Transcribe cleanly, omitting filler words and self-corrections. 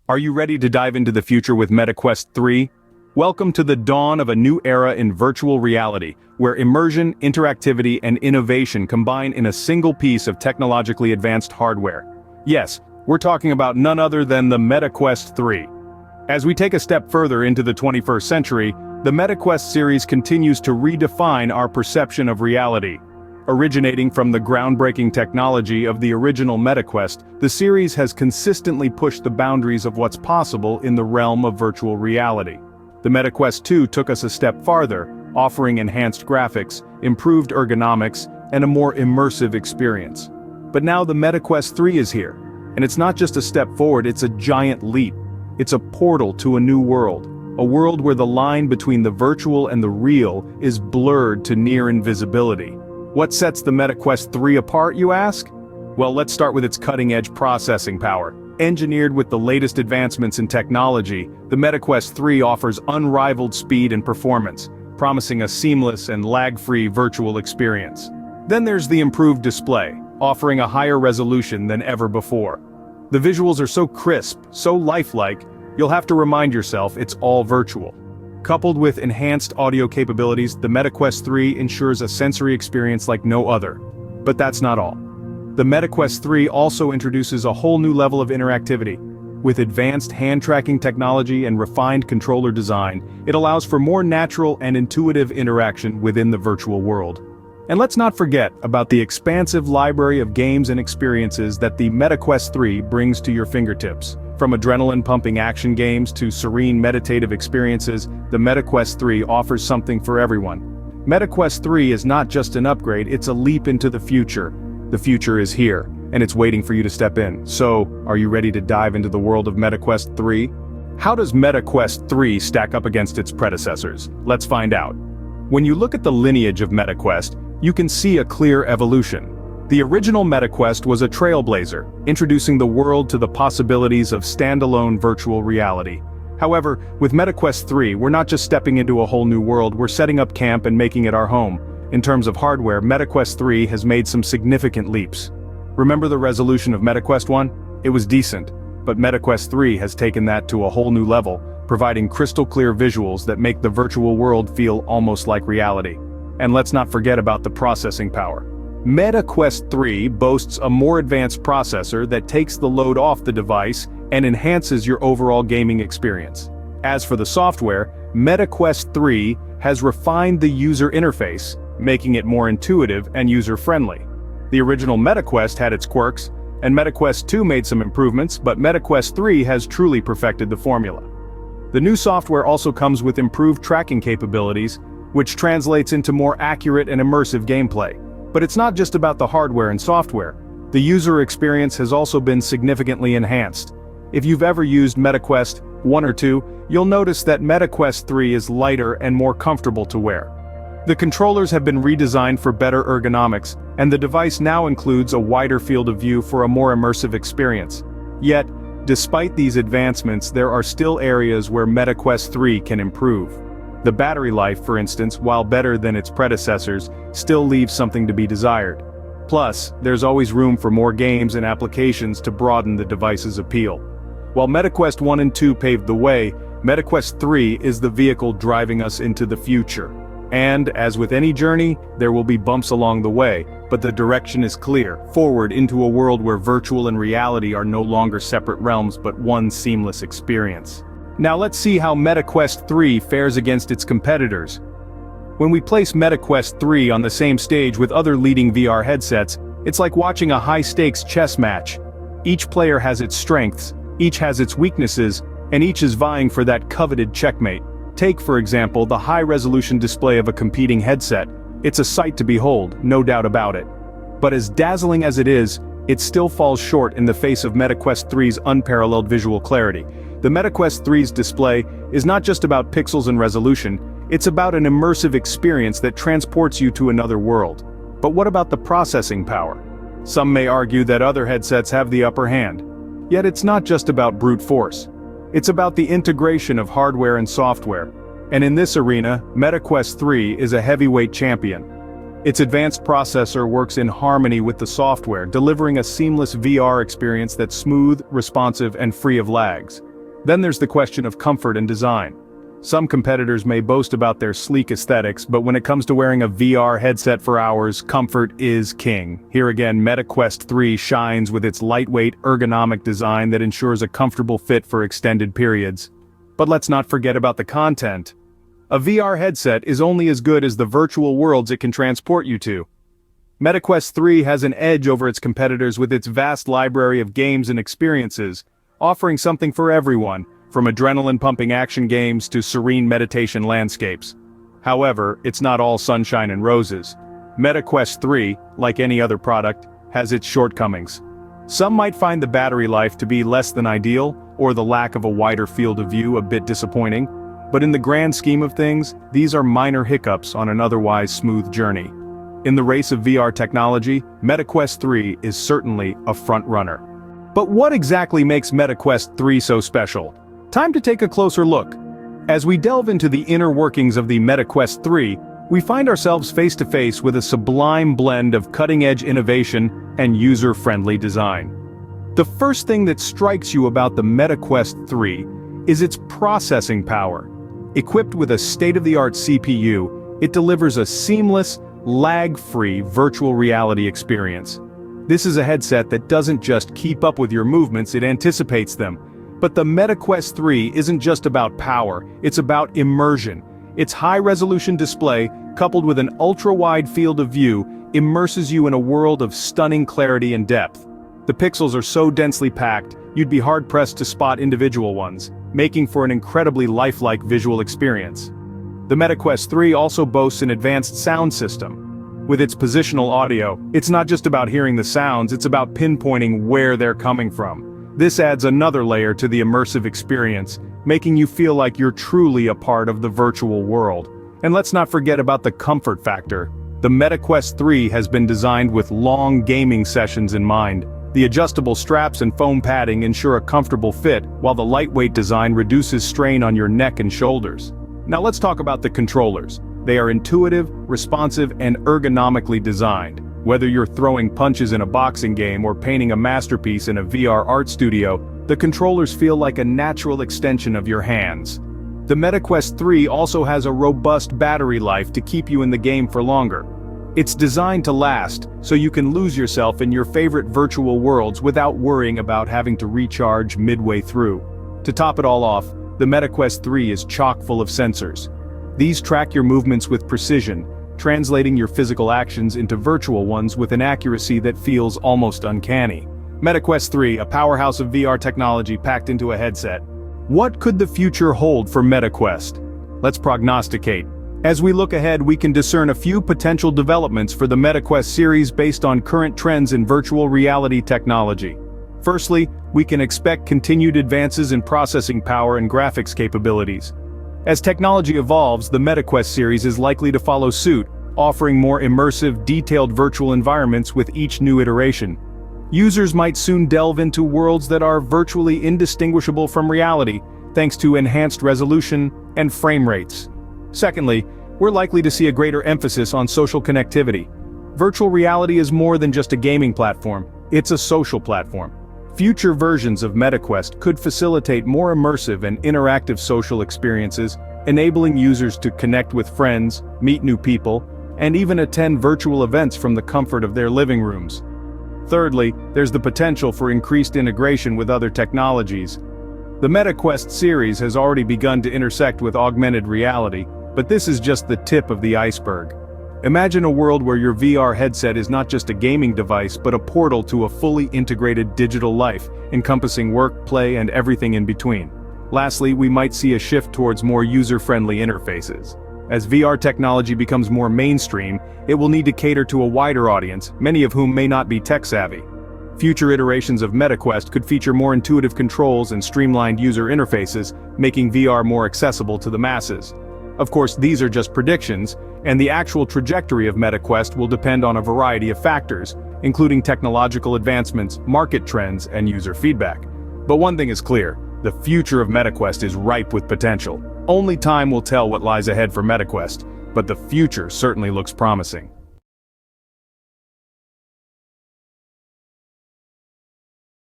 Are you ready to dive into the future with MetaQuest 3? Welcome to the dawn of a new era in virtual reality, where immersion, interactivity, and innovation combine in a single piece of technologically advanced hardware. Yes, we're talking about none other than the MetaQuest 3. As we take a step further into the 21st century, the MetaQuest series continues to redefine our perception of reality. Originating from the groundbreaking technology of the original MetaQuest, the series has consistently pushed the boundaries of what's possible in the realm of virtual reality. The MetaQuest 2 took us a step farther, offering enhanced graphics, improved ergonomics, and a more immersive experience. But now the MetaQuest 3 is here, and it's not just a step forward, it's a giant leap. It's a portal to a new world, a world where the line between the virtual and the real is blurred to near invisibility. What sets the MetaQuest 3 apart, you ask? Well, let's start with its cutting-edge processing power. Engineered with the latest advancements in technology, the MetaQuest 3 offers unrivaled speed and performance, promising a seamless and lag-free virtual experience. Then there's the improved display, offering a higher resolution than ever before. The visuals are so crisp, so lifelike, you'll have to remind yourself it's all virtual. Coupled with enhanced audio capabilities, the MetaQuest 3 ensures a sensory experience like no other. But that's not all. The MetaQuest 3 also introduces a whole new level of interactivity. With advanced hand-tracking technology and refined controller design, it allows for more natural and intuitive interaction within the virtual world. And let's not forget about the expansive library of games and experiences that the MetaQuest 3 brings to your fingertips. From adrenaline-pumping action games to serene meditative experiences, the MetaQuest 3 offers something for everyone. MetaQuest 3 is not just an upgrade, it's a leap into the future. The future is here, and it's waiting for you to step in. So, are you ready to dive into the world of MetaQuest 3? How does MetaQuest 3 stack up against its predecessors? Let's find out. When you look at the lineage of MetaQuest, you can see a clear evolution. The original MetaQuest was a trailblazer, introducing the world to the possibilities of standalone virtual reality. However, with MetaQuest 3, we're not just stepping into a whole new world, we're setting up camp and making it our home. In terms of hardware, MetaQuest 3 has made some significant leaps. Remember the resolution of MetaQuest 1? It was decent, but MetaQuest 3 has taken that to a whole new level, providing crystal clear visuals that make the virtual world feel almost like reality. And let's not forget about the processing power. MetaQuest 3 boasts a more advanced processor that takes the load off the device and enhances your overall gaming experience. As for the software, MetaQuest 3 has refined the user interface, making it more intuitive and user-friendly. The original MetaQuest had its quirks, and MetaQuest 2 made some improvements, but MetaQuest 3 has truly perfected the formula. The new software also comes with improved tracking capabilities, which translates into more accurate and immersive gameplay. But it's not just about the hardware and software. The user experience has also been significantly enhanced. If you've ever used MetaQuest 1 or 2, you'll notice that MetaQuest 3 is lighter and more comfortable to wear. The controllers have been redesigned for better ergonomics, and the device now includes a wider field of view for a more immersive experience. Yet, despite these advancements, there are still areas where MetaQuest 3 can improve. The battery life, for instance, while better than its predecessors, still leaves something to be desired. Plus, there's always room for more games and applications to broaden the device's appeal. While MetaQuest 1 and 2 paved the way, MetaQuest 3 is the vehicle driving us into the future. And, as with any journey, there will be bumps along the way, but the direction is clear, forward into a world where virtual and reality are no longer separate realms but one seamless experience. Now let's see how MetaQuest 3 fares against its competitors. When we place MetaQuest 3 on the same stage with other leading VR headsets, it's like watching a high-stakes chess match. Each player has its strengths, each has its weaknesses, and each is vying for that coveted checkmate. Take, for example, the high-resolution display of a competing headset. It's a sight to behold, no doubt about it. But as dazzling as it is, it still falls short in the face of MetaQuest 3's unparalleled visual clarity. The MetaQuest 3's display is not just about pixels and resolution, it's about an immersive experience that transports you to another world. But what about the processing power? Some may argue that other headsets have the upper hand. Yet it's not just about brute force. It's about the integration of hardware and software. And in this arena, MetaQuest 3 is a heavyweight champion. Its advanced processor works in harmony with the software, delivering a seamless VR experience that's smooth, responsive, and free of lags. Then there's the question of comfort and design. Some competitors may boast about their sleek aesthetics, but when it comes to wearing a VR headset for hours, comfort is king. Here again, MetaQuest 3 shines with its lightweight, ergonomic design that ensures a comfortable fit for extended periods. But let's not forget about the content. A VR headset is only as good as the virtual worlds it can transport you to. MetaQuest 3 has an edge over its competitors with its vast library of games and experiences, offering something for everyone, from adrenaline-pumping action games to serene meditation landscapes. However, it's not all sunshine and roses. MetaQuest 3, like any other product, has its shortcomings. Some might find the battery life to be less than ideal, or the lack of a wider field of view a bit disappointing, but in the grand scheme of things, these are minor hiccups on an otherwise smooth journey. In the race of VR technology, MetaQuest 3 is certainly a front-runner. But what exactly makes MetaQuest 3 so special? Time to take a closer look. As we delve into the inner workings of the MetaQuest 3, we find ourselves face to face with a sublime blend of cutting-edge innovation and user-friendly design. The first thing that strikes you about the MetaQuest 3 is its processing power. Equipped with a state-of-the-art CPU, it delivers a seamless, lag-free virtual reality experience. This is a headset that doesn't just keep up with your movements, it anticipates them. But the MetaQuest 3 isn't just about power, it's about immersion. Its high-resolution display, coupled with an ultra-wide field of view, immerses you in a world of stunning clarity and depth. The pixels are so densely packed, you'd be hard-pressed to spot individual ones, making for an incredibly lifelike visual experience. The MetaQuest 3 also boasts an advanced sound system. With its positional audio, it's not just about hearing the sounds, it's about pinpointing where they're coming from. This adds another layer to the immersive experience, making you feel like you're truly a part of the virtual world. And let's not forget about the comfort factor. The MetaQuest 3 has been designed with long gaming sessions in mind. The adjustable straps and foam padding ensure a comfortable fit, while the lightweight design reduces strain on your neck and shoulders. Now let's talk about the controllers. They are intuitive, responsive, and ergonomically designed. Whether you're throwing punches in a boxing game or painting a masterpiece in a VR art studio, the controllers feel like a natural extension of your hands. The MetaQuest 3 also has a robust battery life to keep you in the game for longer. It's designed to last, so you can lose yourself in your favorite virtual worlds without worrying about having to recharge midway through. To top it all off, the MetaQuest 3 is chock full of sensors. These track your movements with precision, translating your physical actions into virtual ones with an accuracy that feels almost uncanny. MetaQuest 3, a powerhouse of VR technology packed into a headset. What could the future hold for MetaQuest? Let's prognosticate. As we look ahead, we can discern a few potential developments for the MetaQuest series based on current trends in virtual reality technology. Firstly, we can expect continued advances in processing power and graphics capabilities. As technology evolves, the MetaQuest series is likely to follow suit, offering more immersive, detailed virtual environments with each new iteration. Users might soon delve into worlds that are virtually indistinguishable from reality, thanks to enhanced resolution and frame rates. Secondly, we're likely to see a greater emphasis on social connectivity. Virtual reality is more than just a gaming platform, it's a social platform. Future versions of MetaQuest could facilitate more immersive and interactive social experiences, enabling users to connect with friends, meet new people, and even attend virtual events from the comfort of their living rooms. Thirdly, there's the potential for increased integration with other technologies. The MetaQuest series has already begun to intersect with augmented reality, but this is just the tip of the iceberg. Imagine a world where your VR headset is not just a gaming device but a portal to a fully integrated digital life, encompassing work, play, and everything in between. Lastly, we might see a shift towards more user-friendly interfaces. As VR technology becomes more mainstream, it will need to cater to a wider audience, many of whom may not be tech-savvy. Future iterations of MetaQuest could feature more intuitive controls and streamlined user interfaces, making VR more accessible to the masses. Of course, these are just predictions, and the actual trajectory of MetaQuest will depend on a variety of factors, including technological advancements, market trends, and user feedback. But one thing is clear, the future of MetaQuest is ripe with potential. Only time will tell what lies ahead for MetaQuest, but the future certainly looks promising.